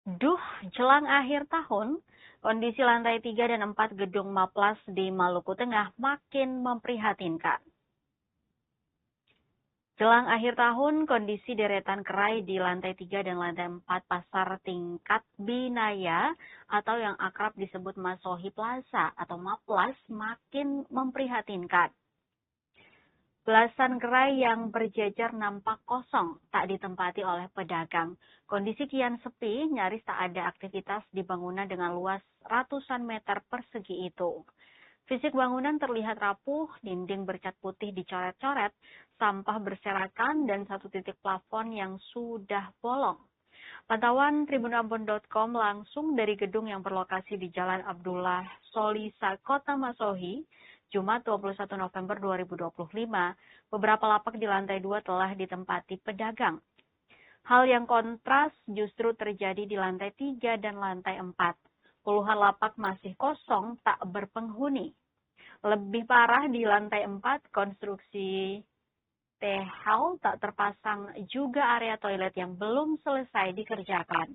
Duh, jelang akhir tahun, kondisi lantai 3 dan 4 gedung Maplas di Maluku Tengah makin memprihatinkan. Jelang akhir tahun, kondisi deretan gerai di lantai 3 dan lantai 4 pasar tingkat Binaya atau yang akrab disebut Masohi Plaza atau Maplas makin memprihatinkan. Belasan gerai yang berjejer nampak kosong, tak ditempati oleh pedagang. Kondisi kian sepi, nyaris tak ada aktivitas di bangunan dengan luas ratusan meter persegi itu. Fisik bangunan terlihat rapuh, dinding bercat putih dicoret-coret, sampah berserakan, dan satu titik plafon yang sudah bolong. Pantauan tribunambon.com langsung dari gedung yang berlokasi di Jalan Abdullah Solisa, Kota Masohi, Jumat 21 November 2025, beberapa lapak di lantai 2 telah ditempati pedagang. Hal yang kontras justru terjadi di lantai 3 dan lantai 4. Puluhan lapak masih kosong, tak berpenghuni. Lebih parah di lantai 4, konstruksi T-Hall tak terpasang juga area toilet yang belum selesai dikerjakan.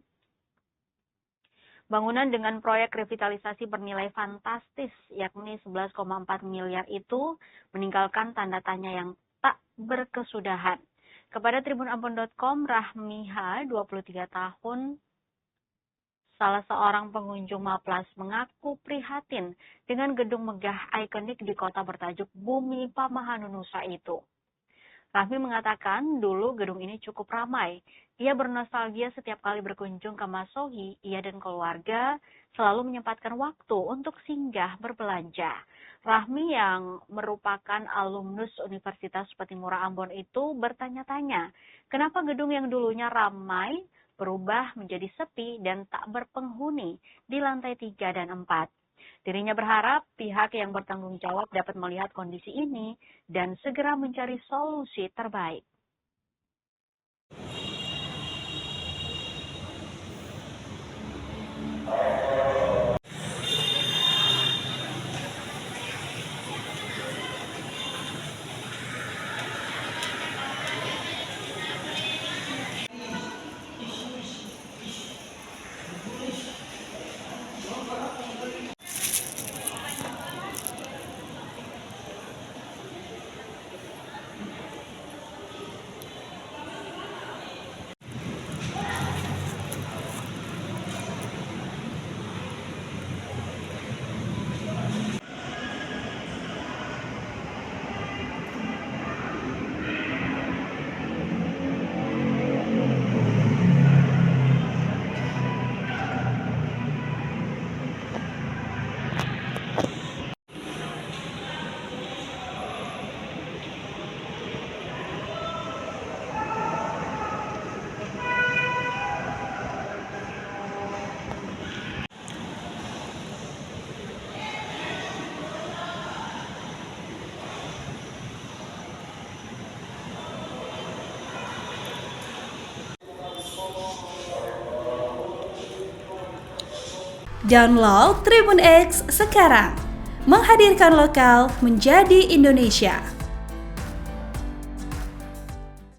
Bangunan dengan proyek revitalisasi bernilai fantastis, yakni 11,4 miliar itu meninggalkan tanda tanya yang tak berkesudahan. Kepada tribunambon.com, Rahmiha, 23 tahun, salah seorang pengunjung Maplas, mengaku prihatin dengan gedung megah ikonik di kota bertajuk Bumi Pamahanunusa itu. Rahmi mengatakan dulu gedung ini cukup ramai. Ia bernostalgia setiap kali berkunjung ke Masohi, ia dan keluarga selalu menyempatkan waktu untuk singgah berbelanja. Rahmi yang merupakan alumnus Universitas Patimura Ambon itu bertanya-tanya, kenapa gedung yang dulunya ramai berubah menjadi sepi dan tak berpenghuni di lantai 3 dan 4. Dirinya berharap pihak yang bertanggung jawab dapat melihat kondisi ini dan segera mencari solusi terbaik. Download Tribun X sekarang, menghadirkan lokal menjadi Indonesia.